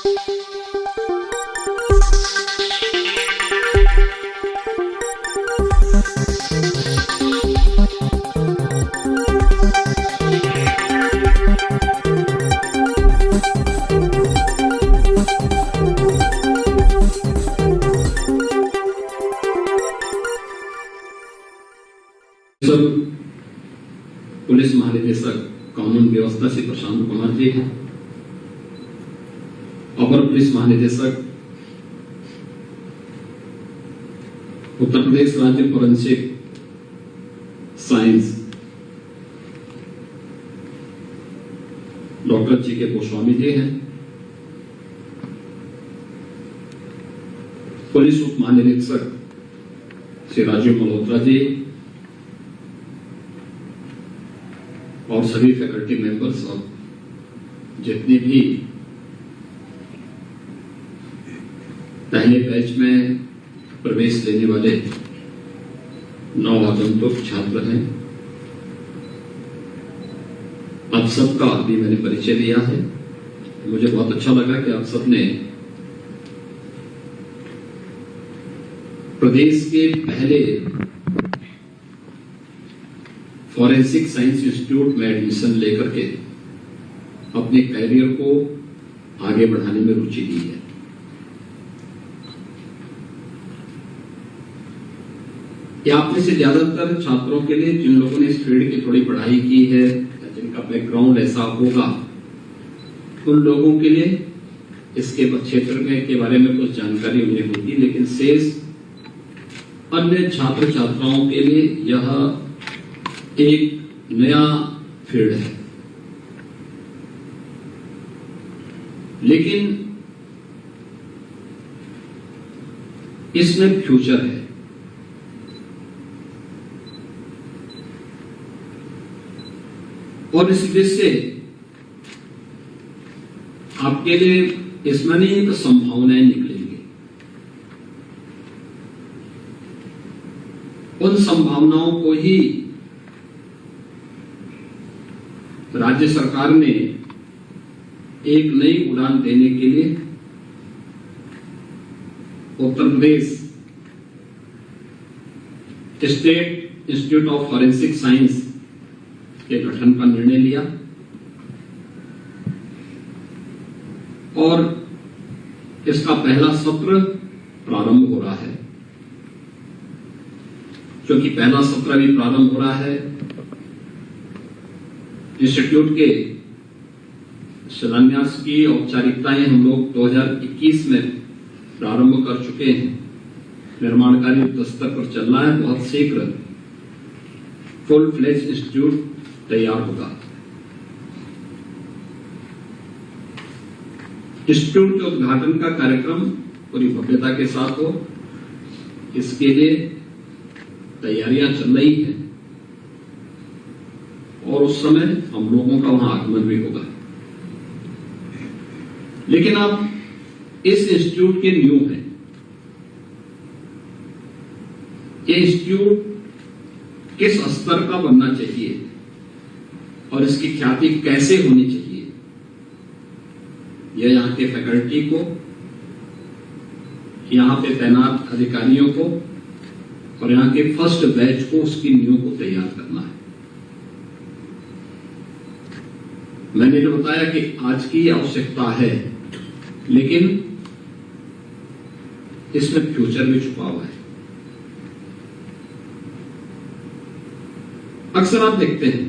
Police महानिदेशक कानून व्यवस्था श्री प्रशांत कुमार जी हैं, अपर पुलिस महानिदेशक उत्तर प्रदेश राज्य फोरेंसिक साइंस डॉक्टर जी के गोस्वामी जी हैं, पुलिस उप महानिरीक्षक श्री राजीव मल्होत्रा जी और सभी फैकल्टी मेंबर्स और जितने भी पहले बैच में प्रवेश लेने वाले नवागंतुक छात्र हैं, आप सबका अभी मैंने परिचय दिया है। मुझे बहुत अच्छा लगा कि आप सबने प्रदेश के पहले फॉरेंसिक साइंस इंस्टीट्यूट में एडमिशन लेकर के अपने कैरियर को आगे बढ़ाने में रुचि ली है। ये आप में से ज्यादातर छात्रों के लिए जिन लोगों ने इस फील्ड की थोड़ी पढ़ाई की है या जिनका बैकग्राउंड ऐसा होगा, उन लोगों के लिए इसके क्षेत्र में के बारे में कुछ जानकारी उन्हें होगी, लेकिन शेष अन्य छात्र छात्राओं के लिए यह एक नया फील्ड है। लेकिन इसमें फ्यूचर है। और इस वजह से आपके लिए इसमें नहीं तो संभावनाएं निकलेंगी। उन संभावनाओं को ही राज्य सरकार ने एक नई उड़ान देने के लिए Uttar Pradesh state institute of forensic science के गठन का निर्णय लिया और इसका पहला सत्र प्रारंभ हो रहा है। क्योंकि पहला सत्र भी प्रारंभ हो रहा है, इंस्टीट्यूट के शिलान्यास की औपचारिकताएं हम लोग 2021 में प्रारंभ कर चुके हैं। निर्माण कार्य युद्ध स्तर पर चल रहा है। बहुत शीघ्र फुल फ्लेज इंस्टीट्यूट तैयार होगा। इंस्टीट्यूट के उद्घाटन का कार्यक्रम पूरी भव्यता के साथ हो, इसके लिए तैयारियां चल रही हैं और उस समय हम लोगों का वहां आगमन भी होगा। लेकिन आप इस इंस्टीट्यूट के न्यू हैं। ये इंस्टीट्यूट किस स्तर का बनना चाहिए और इसकी ख्याति कैसे होनी चाहिए, यह यहां के फैकल्टी को, यहां पे तैनात अधिकारियों को और यहां के फर्स्ट बैच को उसकी नींव को तैयार करना है। मैंने जो बताया कि आज की आवश्यकता है, लेकिन इसमें फ्यूचर भी छुपा हुआ है। अक्सर आप देखते हैं,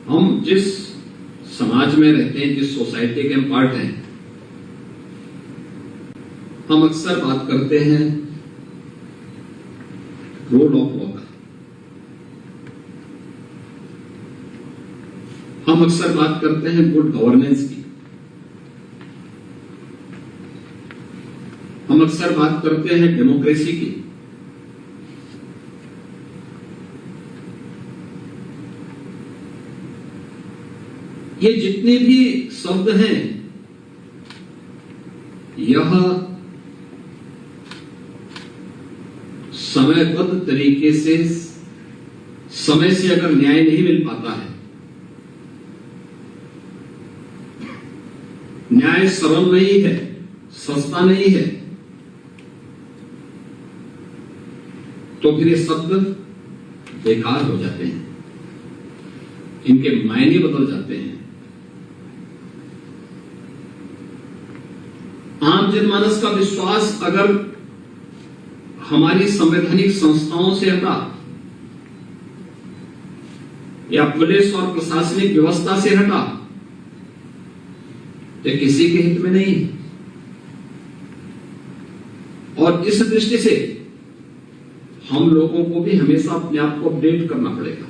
हम जिस समाज में रहते हैं, जिस सोसाइटी के हम पार्ट हैं, हम अक्सर बात करते हैं रूल ऑफ लॉ का, हम अक्सर बात करते हैं गुड गवर्नेंस की, हम अक्सर बात करते हैं डेमोक्रेसी की। ये जितने भी शब्द हैं, यह समयबद्ध तरीके से, समय से अगर न्याय नहीं मिल पाता है न्याय सरल नहीं है, सस्ता नहीं है, तो फिर ये शब्द बेकार हो जाते हैं, इनके मायने बदल जाते हैं। आम जनमानस का विश्वास अगर हमारी संवैधानिक संस्थाओं से हटा या पुलिस और प्रशासनिक व्यवस्था से हटा तो किसी के हित में नहीं। और इस दृष्टि से हम लोगों को भी हमेशा अपने आप को अपडेट करना पड़ेगा,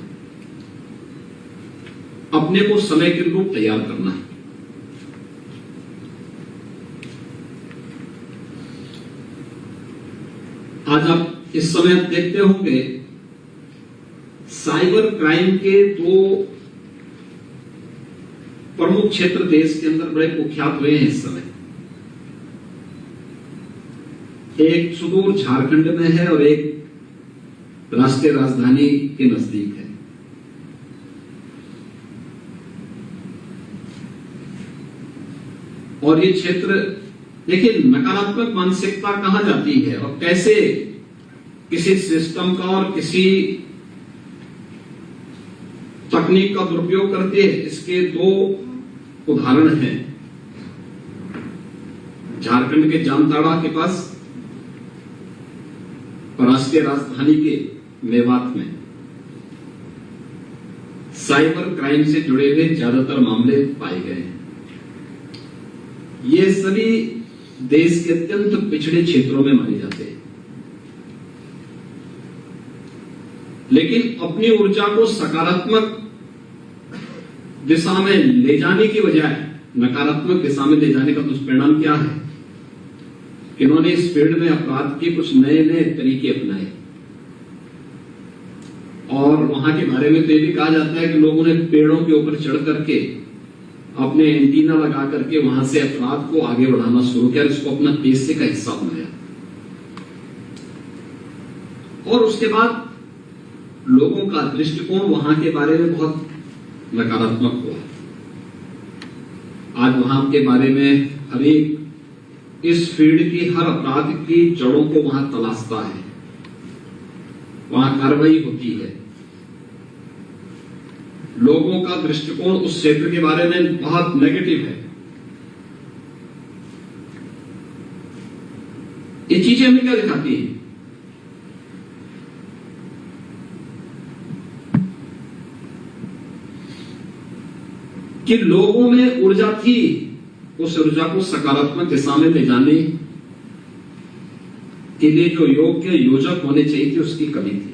अपने को समय के अनुरूप तैयार करना है। आज आप इस समय देखते होंगे साइबर क्राइम के दो प्रमुख क्षेत्र देश के अंदर बड़े कुख्यात हुए हैं इस समय। एक सुदूर झारखंड में है और एक राष्ट्रीय राजधानी के नजदीक है। और ये क्षेत्र देखिए नकारात्मक मानसिकता कहां जाती है और कैसे किसी सिस्टम का और किसी तकनीक का दुरुपयोग करते हैं, इसके दो उदाहरण हैं। झारखंड के जामताड़ा के पास और राष्ट्रीय राजधानी के मेवात में साइबर क्राइम से जुड़े हुए ज्यादातर मामले पाए गए हैं। ये सभी देश के अत्यंत पिछड़े क्षेत्रों में माने जाते हैं, लेकिन अपनी ऊर्जा को सकारात्मक दिशा में ले जाने की बजाय नकारात्मक दिशा में ले जाने का दुष्परिणाम क्या है कि इन्होंने इस फील्ड में अपराध के कुछ नए नए तरीके अपनाए। और वहां के बारे में तो ये भी कहा जाता है कि लोगों ने पेड़ों के ऊपर चढ़ करके अपने एंटीना लगा करके वहां से अपराध को आगे बढ़ाना शुरू किया, इसको अपना पेशे का हिस्सा बनाया। और उसके बाद लोगों का दृष्टिकोण वहां के बारे में बहुत नकारात्मक हुआ। आज वहां के बारे में हर एक इस फील्ड की हर अपराध की जड़ों को वहां तलाशता है, वहां कार्रवाई होती है। लोगों का दृष्टिकोण उस क्षेत्र के बारे में बहुत नेगेटिव है। ये चीजें हमें क्या दिखाती हैं? कि लोगों में ऊर्जा थी, उस ऊर्जा को सकारात्मक दिशा में ले जाने के लिए जो योग्य योजक होने चाहिए थे उसकी कमी थी,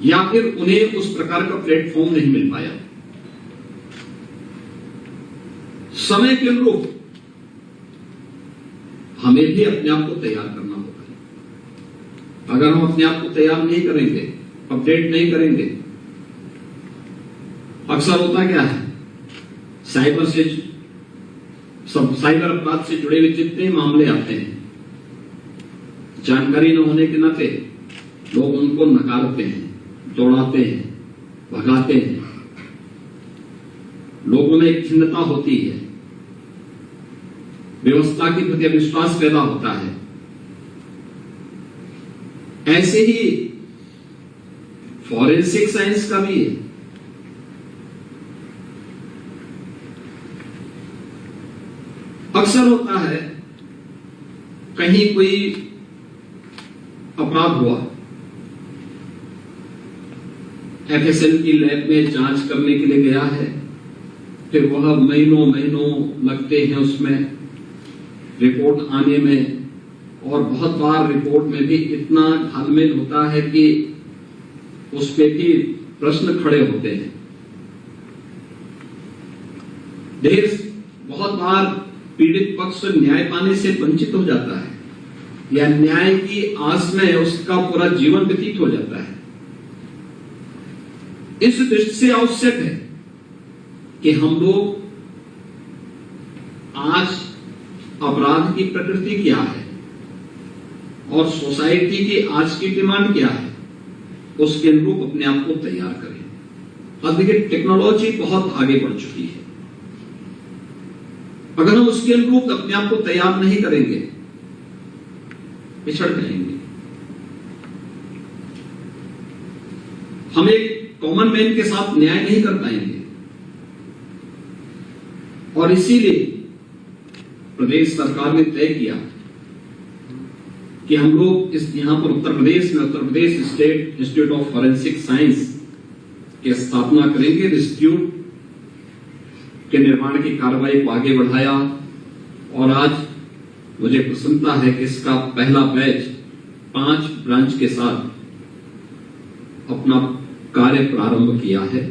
या फिर उन्हें उस प्रकार का प्लेटफॉर्म नहीं मिल पाया। समय के अनुरूप हमें भी अपने आप को तैयार करना होगा। अगर हम अपने आप को तैयार नहीं करेंगे, अपडेट नहीं करेंगे, अक्सर होता क्या है, साइबर अपराध से जुड़े हुए जितने मामले आते हैं, जानकारी न होने के नाते लोग उनको नकारते हैं, दौड़ाते हैं, भगाते हैं। लोगों में एक खिन्नता होती है, व्यवस्था के प्रति अविश्वास पैदा होता है। ऐसे ही फॉरेंसिक साइंस का भी है। अक्सर होता है कहीं कोई अपराध हुआ, एफएसएल की लैब में जांच करने के लिए गया है, फिर वह महीनों लगते हैं उसमें रिपोर्ट आने में, और बहुत बार रिपोर्ट में भी इतना घालमेल होता है कि उस पे भी प्रश्न खड़े होते हैं। बहुत बार पीड़ित पक्ष न्याय पाने से वंचित हो जाता है, या न्याय की आस में उसका पूरा जीवन व्यतीत हो जाता है। इस दृष्टि से आवश्यक है कि हम लोग आज अपराध की प्रकृति क्या है और सोसाइटी की आज की डिमांड क्या है, उसके अनुरूप अपने आप को तैयार करें। अब देखिए टेक्नोलॉजी बहुत आगे बढ़ चुकी है, अगर हम उसके अनुरूप अपने आप को तैयार नहीं करेंगे, पिछड़ जाएंगे। हम एक कॉमन मैन के साथ न्याय नहीं कर पाएंगे। और इसीलिए प्रदेश सरकार ने तय किया कि हम लोग यहां पर Uttar Pradesh state institute of forensic science की स्थापना करेंगे। इंस्टीट्यूट के निर्माण की कार्रवाई को आगे बढ़ाया और आज मुझे प्रसन्नता है कि इसका पहला बैच 5 ब्रांच के साथ अपना कार्य प्रारंभ किया है।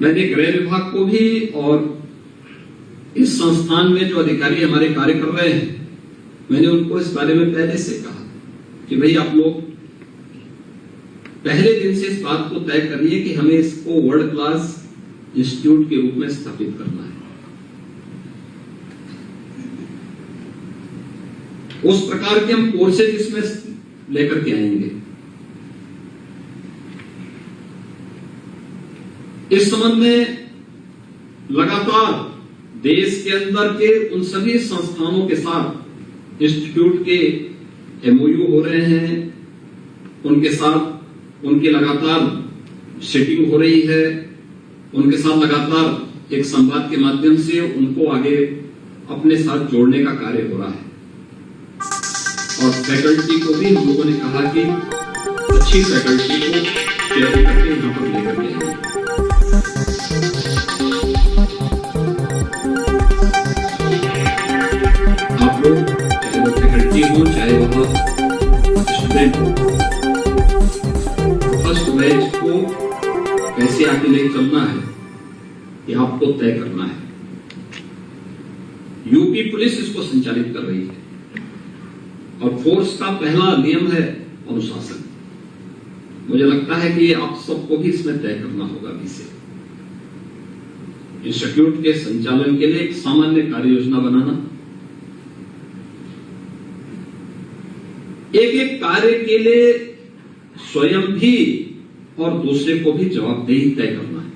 मैंने गृह विभाग को भी और इस संस्थान में जो अधिकारी हमारे कार्य कर रहे हैं, मैंने उनको इस बारे में पहले से कहा कि भाई आप लोग पहले दिन से इस बात को तय करिए कि हमें इसको वर्ल्ड क्लास इंस्टीट्यूट के रूप में स्थापित करना है। उस प्रकार के हम कोर्सेज इसमें लेकर के आएंगे। इस संबंध में लगातार देश के अंदर के उन सभी संस्थानों के साथ इंस्टीट्यूट के एमओयू हो रहे हैं, उनके साथ उनकी लगातार सेटिंग हो रही है, उनके साथ लगातार एक संवाद के माध्यम से उनको आगे अपने साथ जोड़ने का कार्य हो रहा है। और फैकल्टी को भी हम लोगों ने कहा कि अच्छी फैकल्टी को तैयारी करके यहां पर लेकर के आएंगे। आप लोग चाहे वो फैकल्टी हो चाहे वह स्टूडेंट हो, फर्स्ट बैच को कैसे आगे ले चलना है ये आपको तय करना है। यूपी पुलिस इसको संचालित कर रही है और फोर्स का पहला नियम है अनुशासन। मुझे लगता है कि आप सबको भी इसमें तय करना होगा अभी से। इंस्टीट्यूट के संचालन के लिए एक सामान्य कार्य योजना बनाना, एक एक कार्य के लिए स्वयं भी और दूसरे को भी जवाबदेही तय करना है,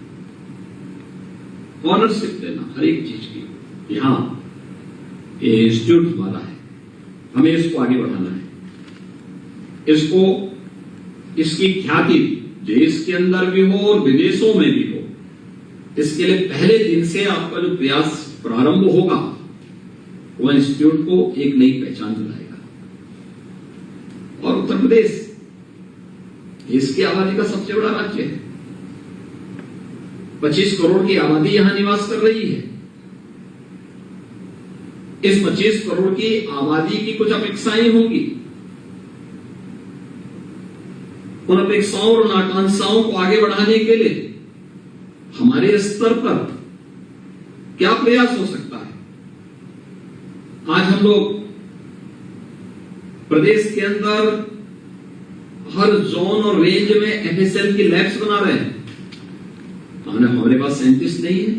ऑनरशिप देना हर एक चीज की। यहां ये इंस्टीट्यूट हमारा है, हमें इसको आगे बढ़ाना है। इसको इसकी ख्याति देश के अंदर भी हो और विदेशों में भी हो, इसके लिए पहले दिन से आपका जो प्रयास प्रारंभ होगा वह इंस्टीट्यूट को एक नई पहचान दिलाएगा। और उत्तर प्रदेश इसकी आबादी का सबसे बड़ा राज्य है। 25 करोड़ की आबादी यहां निवास कर रही है। इस 25 करोड़ की आबादी की कुछ अपेक्षाएं होंगी। उन अपेक्षाओं और आकांक्षाओं को आगे बढ़ाने के लिए हमारे स्तर पर क्या प्रयास हो सकता है। आज हम लोग प्रदेश के अंदर हर जोन और रेंज में एफएसएल की लैब्स बना रहे हैं। हमारे पास साइंटिस्ट नहीं है।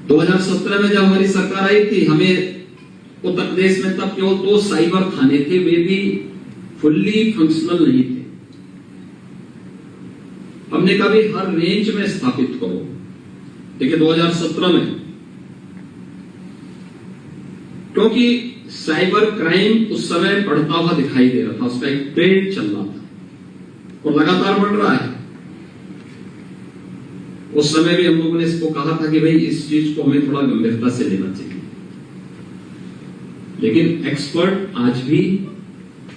2017 में जब हमारी सरकार आई थी, हमें उत्तर प्रदेश में तब केवल 2 साइबर थाने थे, वे भी फुल्ली फंक्शनल नहीं थे। हमने कहा भी हर रेंज में स्थापित करो। देखिए 2017 में क्योंकि साइबर क्राइम उस समय बढ़ता हुआ दिखाई दे रहा था, उसका एक ट्रेंड चल रहा था और लगातार बढ़ रहा है। उस समय भी हम लोगों ने इसको कहा था कि भाई इस चीज को हमें थोड़ा गंभीरता से लेना चाहिए, लेकिन एक्सपर्ट आज भी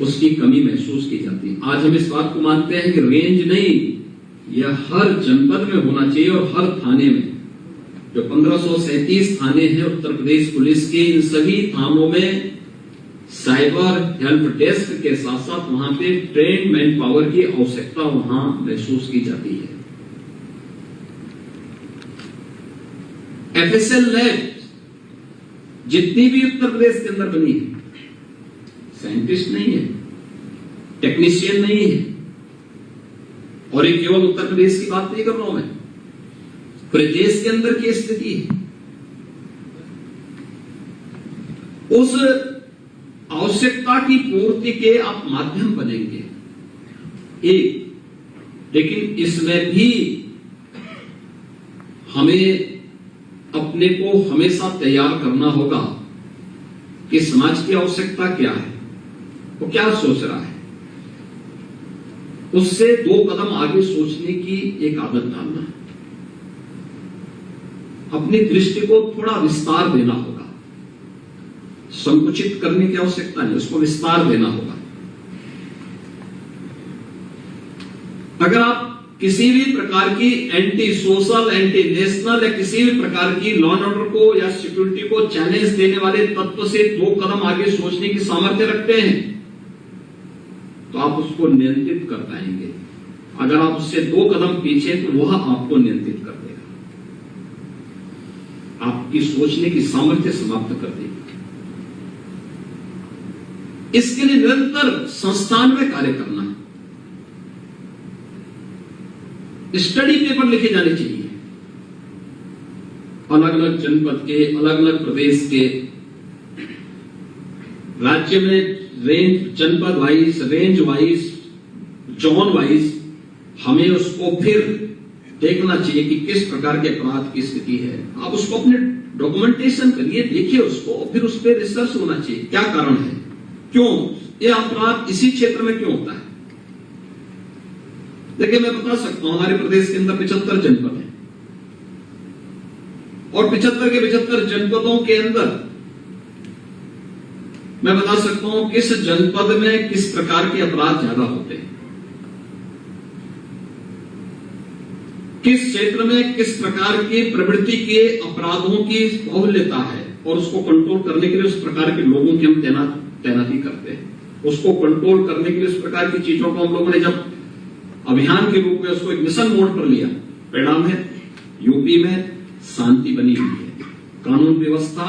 उसकी कमी महसूस की जाती है। आज हम इस बात को मानते हैं कि रेंज नहीं, यह हर जनपद में होना चाहिए और हर थाने में। जो 1537 थाने हैं उत्तर प्रदेश पुलिस के, इन सभी थानों में साइबर हेल्प डेस्क के साथ साथ वहां पे ट्रेन मैन पावर की आवश्यकता वहां महसूस की जाती है। एफएसएल लैब जितनी भी उत्तर प्रदेश के अंदर बनी है, साइंटिस्ट नहीं है, टेक्नीशियन नहीं है। और ये केवल उत्तर प्रदेश की बात नहीं कर रहा हूं मैं, पूरे देश के अंदर की स्थिति है। उस आवश्यकता की पूर्ति के आप माध्यम बनेंगे एक, लेकिन इसमें भी हमें अपने को हमेशा तैयार करना होगा कि समाज की आवश्यकता क्या है, वो क्या सोच रहा है, उससे 2 कदम आगे सोचने की एक आदत डालना है। अपनी दृष्टि को थोड़ा विस्तार देना होगा, संकुचित करने की आवश्यकता नहीं, उसको विस्तार देना होगा। अगर आप किसी भी प्रकार की एंटी सोशल, एंटी नेशनल या किसी भी प्रकार की लॉ एंड ऑर्डर को या सिक्योरिटी को चैलेंज देने वाले तत्व से 2 कदम आगे सोचने की सामर्थ्य रखते हैं, तो आप उसको नियंत्रित कर पाएंगे। अगर आप उससे 2 कदम पीछे, तो वह आपको नियंत्रित कर देगा, आपकी सोचने की सामर्थ्य समाप्त कर देगी। इसके लिए निरंतर संस्थान में कार्य करना है। स्टडी पेपर लिखे जाने चाहिए, अलग अलग जनपद के, अलग अलग प्रदेश के, राज्य में रेंज, जनपद wise, range wise, zone wise हमें उसको फिर देखना चाहिए कि किस प्रकार के अपराध की स्थिति है। आप उसको अपने डॉक्यूमेंटेशन करिए, देखिए उसको, फिर उस पर रिसर्च होना चाहिए, क्या कारण है, क्यों यह अपराध इसी क्षेत्र में क्यों होता है। देखिए, मैं बता सकता हूं, हमारे प्रदेश के अंदर 75 जनपद हैं और 75 के 75 जनपदों के अंदर मैं बता सकता हूं किस जनपद में किस प्रकार के अपराध ज्यादा होते हैं, किस क्षेत्र में किस प्रकार की प्रवृत्ति के अपराधों की बाहुल्यता है, और उसको कंट्रोल करने के लिए उस प्रकार के लोगों की हम तैनाती करते हैं। उसको कंट्रोल करने के लिए उस प्रकार की चीजों को हम लोगों ने जब अभियान के रूप में उसको एक मिशन मोड पर लिया, परिणाम है यूपी में शांति बनी हुई है, कानून व्यवस्था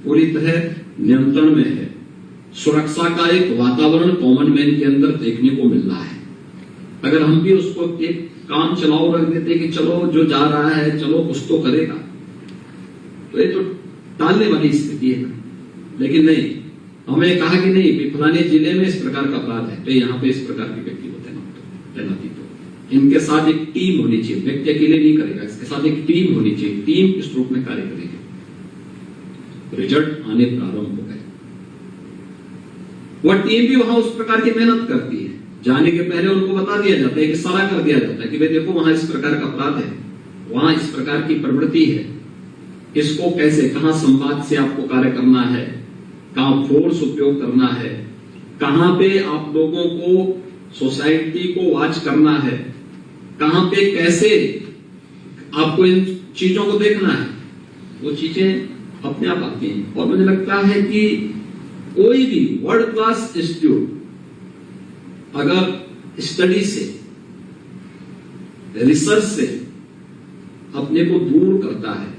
पूरी तरह नियंत्रण में है, सुरक्षा का एक वातावरण कॉमन मैन के अंदर देखने को मिल रहा है। अगर हम भी उसको एक काम चलाओ रख देते कि चलो जो जा रहा है चलो कुछ तो करेगा, तो ये तो टालने वाली स्थिति है। लेकिन नहीं, हमें कहा कि नहीं, फलाने जिले में इस प्रकार का अपराध है, तो यहाँ पे इस प्रकार के व्यक्ति को तैनाती दो। इनके साथ एक टीम होनी चाहिए, व्यक्ति अकेले नहीं करेगा, इसके साथ एक टीम होनी चाहिए, टीम इस रूप में कार्य करेगी। रिजल्ट आने प्रारंभ हो गए, वह टीम भी वहां उस प्रकार की मेहनत करती है। जाने के पहले उनको बता दिया जाता है, कि इशारा कर दिया जाता है कि भाई देखो वहां इस प्रकार का अपराध है, वहां इस प्रकार की प्रवृत्ति है, इसको कैसे, कहां संवाद से आपको कार्य करना है, कहां फोर्स उपयोग करना है, कहां पे आप लोगों को सोसाइटी को वॉच करना है, कहां पे कैसे आपको इन चीजों को देखना है, वो चीजें अपने आप आती हैं। और मुझे लगता है कि कोई भी वर्ल्ड क्लास इंस्टीट्यूट अगर स्टडी से, रिसर्च से अपने को दूर करता है,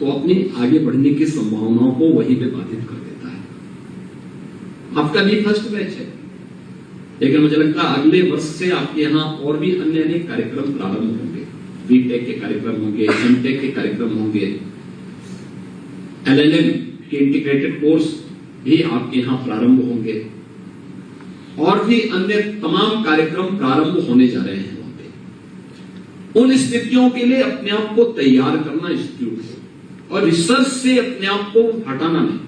तो अपनी आगे बढ़ने की संभावनाओं को वहीं पे बाधित कर देता है। आपका भी फर्स्ट बैच है, लेकिन मुझे लगता है अगले वर्ष से आपके यहाँ और भी अन्य अनेक कार्यक्रम प्रारंभ होंगे। बीटेक के कार्यक्रम होंगे, एमटेक के कार्यक्रम होंगे, एलएलएम के इंटीग्रेटेड कोर्स भी आपके यहाँ प्रारंभ होंगे, और भी अन्य तमाम कार्यक्रम प्रारंभ होने जा रहे हैं वहां पे। उन स्थितियों के लिए अपने आप को तैयार करना इंस्टीट्यूट है, और रिसर्च से अपने आप को हटाना नहीं।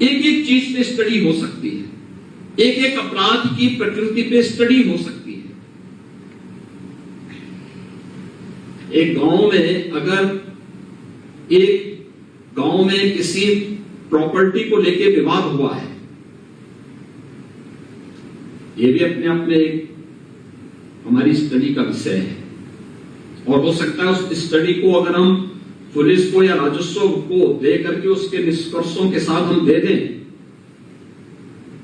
एक एक चीज पे स्टडी हो सकती है, एक एक अपराध की प्रकृति पे स्टडी हो सकती है। एक गांव में अगर एक गांव में किसी प्रॉपर्टी को लेके विवाद हुआ है, ये भी अपने आप में एक हमारी स्टडी का विषय है, और हो सकता है उस स्टडी को अगर हम पुलिस को या राजस्व को दे करके उसके निष्कर्षों के साथ हम दे दें,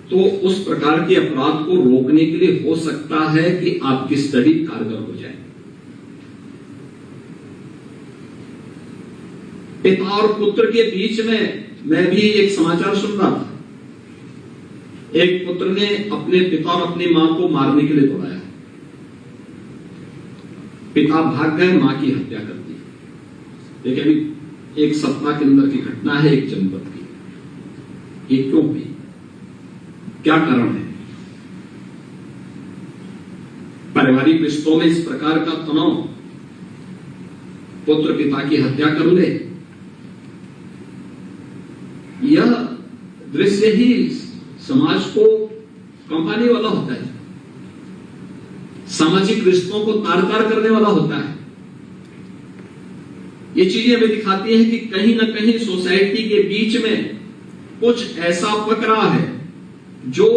तो उस प्रकार के अपराध को रोकने के लिए हो सकता है कि आपकी स्टडी कारगर हो जाए। पिता और पुत्र के बीच में मैं भी एक समाचार सुन रहा था। एक पुत्र ने अपने पिता और अपनी मां को मारने के लिए दौड़ाया, पिता भाग गए, मां की हत्या कर दी। लेकिन एक सप्ताह के अंदर की घटना है, एक जनपद की। ये क्यों हुई, क्या कारण है? पारिवारिक रिश्तों में इस प्रकार का तनाव पुत्र पिता की हत्या कर ले, यह दृश्य ही समाज को कंपाने वाला होता है, सामाजिक रिश्तों को तार तार करने वाला होता है। ये चीजें हमें दिखाती हैं कि कहीं ना कहीं सोसाइटी के बीच में कुछ ऐसा पक रहा है जो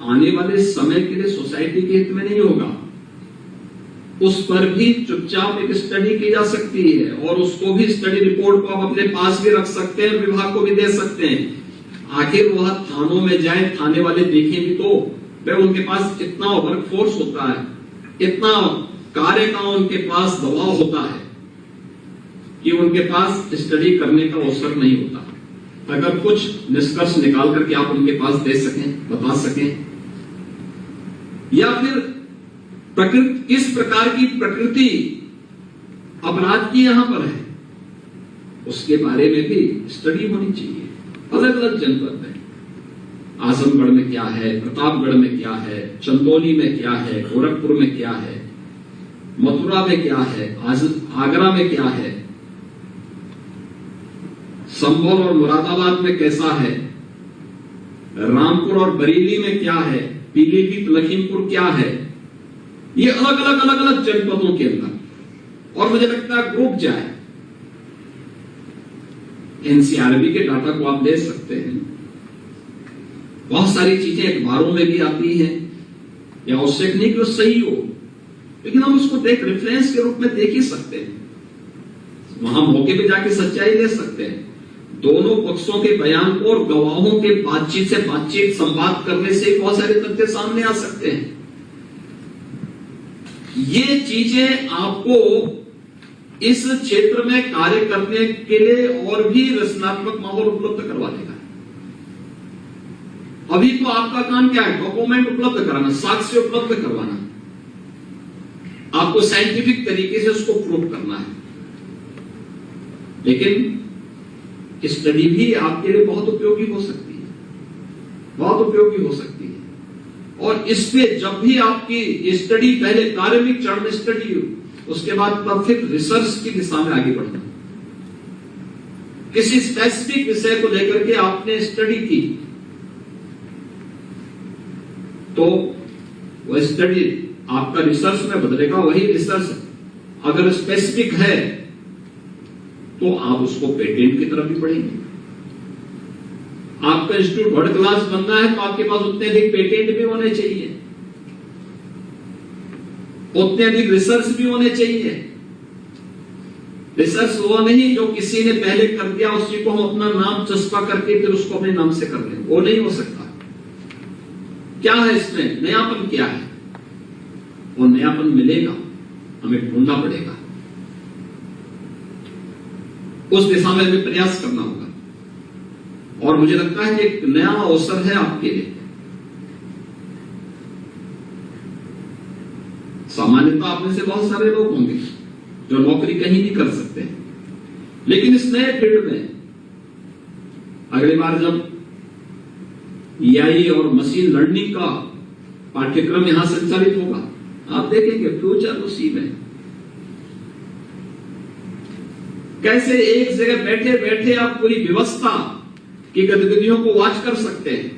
आने वाले समय के लिए सोसाइटी के हित में नहीं होगा। उस पर भी चुपचाप एक स्टडी की जा सकती है और उसको भी स्टडी रिपोर्ट को आप अपने पास भी रख सकते हैं, विभाग को भी दे सकते हैं। आखिर वह थानों में जाए, थाने वाले देखें भी तो भाई उनके पास इतना वर्कफोर्स होता है, इतना कार्य का उनके पास दबाव होता है कि उनके पास स्टडी करने का अवसर नहीं होता। अगर कुछ निष्कर्ष निकाल करके आप उनके पास दे सकें, बता सकें, या फिर प्रकृति किस प्रकार की प्रकृति अपराध की यहां पर है, उसके बारे में भी स्टडी होनी चाहिए। अलग अलग जनपद में, आजमगढ़ में क्या है, प्रतापगढ़ में क्या है, चंदौली में क्या है, गोरखपुर में क्या है, मथुरा में क्या है, आगरा में क्या है, संभल और मुरादाबाद में कैसा है, रामपुर और बरेली में क्या है, पीलीभीत लखीमपुर क्या है, ये अलग अलग जनपदों के अंदर। और मुझे लगता है ग्रुप जाए, एनसीआरबी के डाटा को आप ले सकते हैं। बहुत सारी चीजें अखबारों में भी आती हैं, या आवश्यक नहीं कि वो सही हो, लेकिन हम उसको देख रेफरेंस के रूप में देख ही सकते हैं। वहां मौके पे जाके सच्चाई ले सकते हैं। दोनों पक्षों के बयान को और गवाहों के बातचीत संवाद करने से बहुत सारे तथ्य सामने आ सकते हैं। ये चीजें आपको इस क्षेत्र में कार्य करने के लिए और भी रचनात्मक माहौल उपलब्ध करवा देगा। अभी तो आपका काम क्या है? डॉक्यूमेंट उपलब्ध कराना, साक्ष्य उपलब्ध करवाना, आपको साइंटिफिक तरीके से उसको प्रूव करना है। लेकिन स्टडी भी आपके लिए बहुत उपयोगी हो सकती है, बहुत उपयोगी हो सकती है। और इस पे जब भी आपकी स्टडी, पहले प्रारंभिक चरण में स्टडी हो, उसके बाद तब फिर रिसर्च की दिशा में आगे बढ़ना। किसी स्पेसिफिक विषय को लेकर के आपने स्टडी की तो वह स्टडी आपका रिसर्च में बदलेगा। वही रिसर्च अगर स्पेसिफिक है तो आप उसको पेटेंट की तरफ भी बढ़ेंगे। आपका इंस्टीट्यूट वर्ल्ड क्लास बनना है तो आपके पास उतने अधिक पेटेंट भी होने चाहिए, उतने अधिक रिसर्च भी होने चाहिए। रिसर्च वो नहीं जो किसी ने पहले कर दिया उसी को हम अपना नाम चस्पा करके फिर उसको अपने नाम से कर लें, वो नहीं हो सकता। क्या है इसमें नयापन? क्या है वो नयापन? मिलेगा, हमें ढूंढना पड़ेगा, उस दिशा में हमें प्रयास करना होगा। और मुझे लगता है कि एक नया अवसर है आपके लिए। सामान्यतः आप में से बहुत सारे लोग होंगे जो नौकरी कहीं भी कर सकते हैं, लेकिन इस नए फील्ड में अगली बार जब एआई और मशीन लर्निंग का पाठ्यक्रम यहां संचालित होगा, आप देखेंगे फ्यूचर उसी में कैसे एक जगह बैठे बैठे आप पूरी व्यवस्था की गतिविधियों को वॉच कर सकते हैं।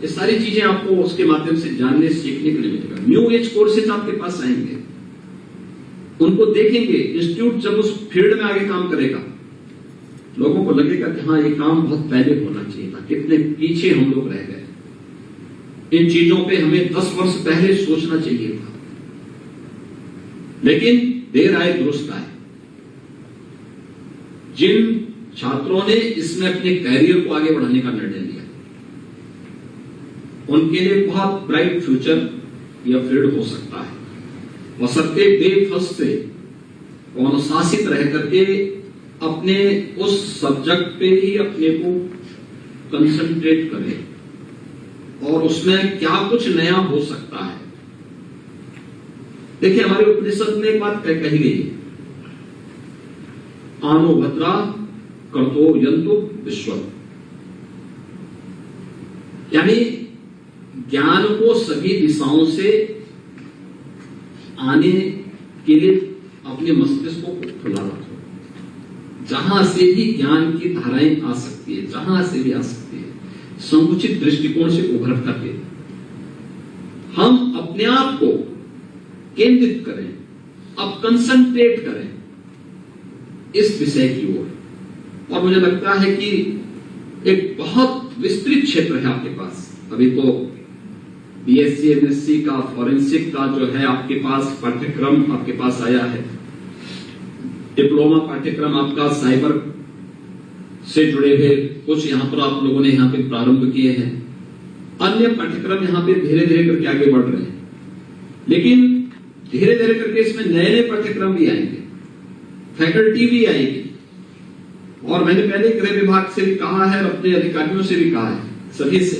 ये सारी चीजें आपको उसके माध्यम से जानने सीखने के लिए मिलेगा। न्यू एज कोर्सेज आपके पास आएंगे, उनको देखेंगे। इंस्टीट्यूट जब उस फील्ड में आगे काम करेगा, लोगों को लगेगा कि हाँ ये काम बहुत पहले होना चाहिए था, कितने पीछे हम लोग रह गए, इन चीजों पे हमें 10 वर्ष पहले सोचना चाहिए था। लेकिन देर आए दुरुस्त आए। जिन छात्रों ने इसमें अपने कैरियर को आगे बढ़ाने का निर्णय लिया, उनके लिए बहुत ब्राइट फ्यूचर यह फील्ड हो सकता है। बशर्ते बेफस से अनुशासित रह करके अपने उस सब्जेक्ट पे ही अपने को कंसंट्रेट करें और उसमें क्या कुछ नया हो सकता है। देखिए हमारे उपनिषद में एक बात कही गई है, आनो भद्रा कर्तो यंतु विश्व, यानी ज्ञान को सभी दिशाओं से आने के लिए अपने मस्तिष्क को खुला रखो। जहां से भी ज्ञान की धाराएं आ सकती है, जहां से भी आ सकती है, संकुचित दृष्टिकोण से उभर करके हम अपने आप को केंद्रित करें, अब कंसंट्रेट करें इस विषय की ओर। और मुझे लगता है कि एक बहुत विस्तृत क्षेत्र है आपके पास। अभी तो बीएससी एमएससी का, फॉरेंसिक का जो है आपके पास पाठ्यक्रम आपके पास आया है, डिप्लोमा पाठ्यक्रम आपका साइबर से जुड़े हुए कुछ यहां पर आप लोगों ने यहां पे प्रारंभ किए हैं, अन्य पाठ्यक्रम यहां पे धीरे धीरे करके आगे बढ़ रहे हैं। लेकिन धीरे धीरे करके इसमें नए नए पाठ्यक्रम भी आएंगे, फैकल्टी भी आएगी। और मैंने पहले गृह विभाग से भी कहा है और अपने अधिकारियों से भी कहा है, सभी से,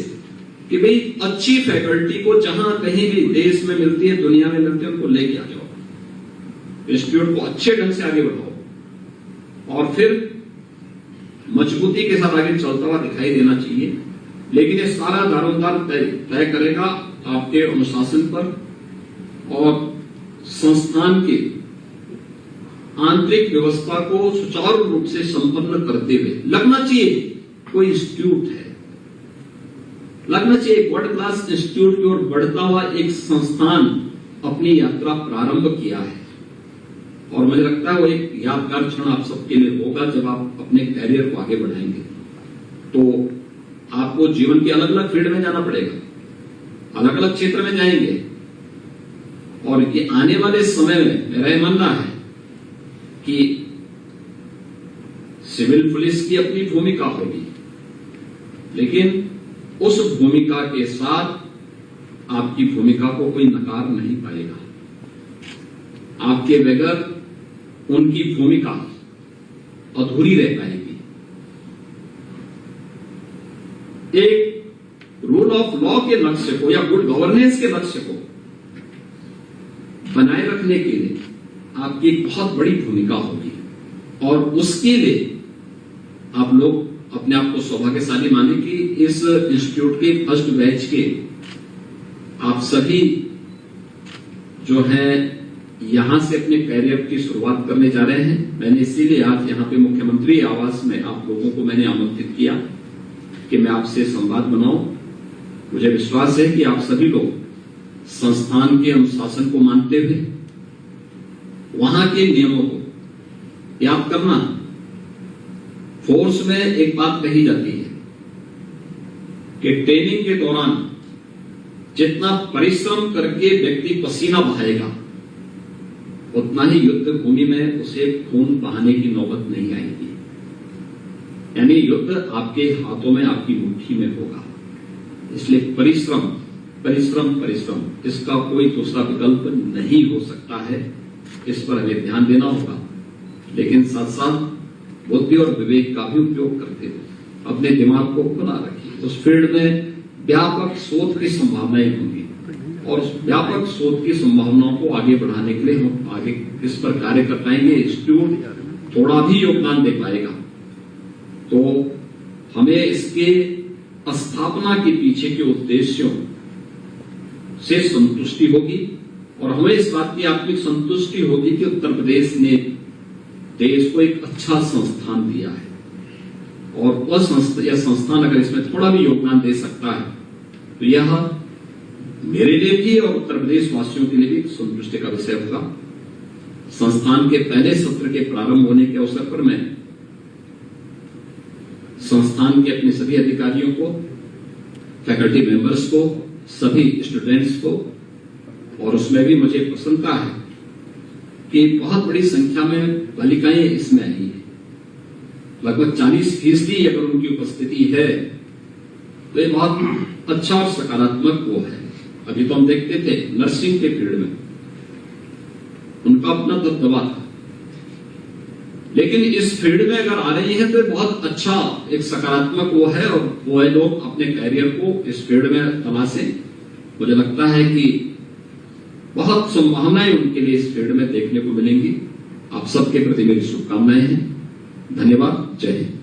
कि भाई अच्छी फैकल्टी को जहां कहीं भी देश में मिलती है, दुनिया में मिलती है, उनको लेके आ जाओ, इंस्टीट्यूट को अच्छे ढंग से आगे बढ़ाओ और फिर मजबूती के साथ आगे चलता हुआ दिखाई देना चाहिए। लेकिन ये सारा दारोमदार तय करेगा आपके अनुशासन पर और संस्थान की आंतरिक व्यवस्था को सुचारू रूप से संपन्न करते हुए लगना चाहिए कोई इंस्टीट्यूट है, लगना चाहिए वर्ल्ड क्लास इंस्टीट्यूट की ओर बढ़ता हुआ एक संस्थान अपनी यात्रा प्रारंभ किया है। और मुझे लगता है वो एक यादगार क्षण आप सबके लिए होगा जब आप अपने कैरियर को आगे बढ़ाएंगे। तो आपको जीवन के अलग अलग फील्ड में जाना पड़ेगा, अलग अलग क्षेत्र में जाएंगे। और ये आने वाले समय में मेरा यह मानना है कि सिविल पुलिस की अपनी भूमिका होगी, लेकिन उस भूमिका के साथ आपकी भूमिका को कोई नकार नहीं पाएगा। आपके बगैर उनकी भूमिका अधूरी रह पाएगी। एक रूल ऑफ लॉ के लक्ष्य को या गुड गवर्नेंस के लक्ष्य को बनाए रखने के लिए आपकी एक बहुत बड़ी भूमिका होगी। और उसके लिए आप लोग अपने आप को सौभाग्यशाली माने कि इस इंस्टीट्यूट के फर्स्ट बैच के आप सभी जो है यहां से अपने कैरियर की शुरुआत करने जा रहे हैं। मैंने इसीलिए आज यहां पे मुख्यमंत्री आवास में आप लोगों को मैंने आमंत्रित किया कि मैं आपसे संवाद बनाऊं। मुझे विश्वास है कि आप सभी लोग संस्थान के अनुशासन को मानते हुए वहां के नियमों को याद करना। फोर्स में एक बात कही जाती है कि ट्रेनिंग के दौरान जितना परिश्रम करके व्यक्ति पसीना बहाएगा उतना ही युद्ध भूमि में उसे खून बहाने की नौबत नहीं आएगी। यानी युद्ध आपके हाथों में, आपकी मुट्ठी में होगा। इसलिए परिश्रम परिश्रम परिश्रम, इसका कोई दूसरा विकल्प नहीं हो सकता है। इस पर हमें ध्यान देना होगा, लेकिन साथ साथ बुद्धि और विवेक का भी उपयोग करते हुए अपने दिमाग को खुला रखिए। उस फील्ड में व्यापक शोध की संभावनाएं होंगी और उस व्यापक शोध की संभावनाओं को आगे बढ़ाने के लिए हम आगे किस पर कार्य कर पाएंगे, इंस्टीट्यूट थोड़ा भी योगदान दे पाएगा तो हमें इसके स्थापना के पीछे के उद्देश्यों से संतुष्टि होगी और हमें इस बात की आत्मिक संतुष्टि होगी कि उत्तर प्रदेश ने देश को एक अच्छा संस्थान दिया है और वह संस्थान अगर इसमें थोड़ा भी योगदान दे सकता है तो यह मेरे लिए भी और उत्तर प्रदेश वासियों के लिए भी संतुष्टि का विषय होगा। संस्थान के पहले सत्र के प्रारंभ होने के अवसर पर मैं संस्थान के अपने सभी अधिकारियों को, फैकल्टी मेंबर्स को, सभी स्टूडेंट्स को, और उसमें भी मुझे प्रसन्नता है कि बहुत बड़ी संख्या में बालिकाएं इसमें आई है। लगभग 40% अगर उनकी उपस्थिति है तो ये बहुत अच्छा और सकारात्मक वो है। अभी तो हम देखते थे नर्सिंग के फील्ड में उनका अपना दबदबा था, लेकिन इस फील्ड में अगर आ रही है तो बहुत अच्छा एक सकारात्मक वो है और वो है लोग अपने कैरियर को इस फील्ड में तलाशें। मुझे लगता है कि बहुत संभावनाएं उनके लिए इस फील्ड में देखने को मिलेंगी। आप सबके प्रति मेरी शुभकामनाएं हैं। धन्यवाद। जय हिंद।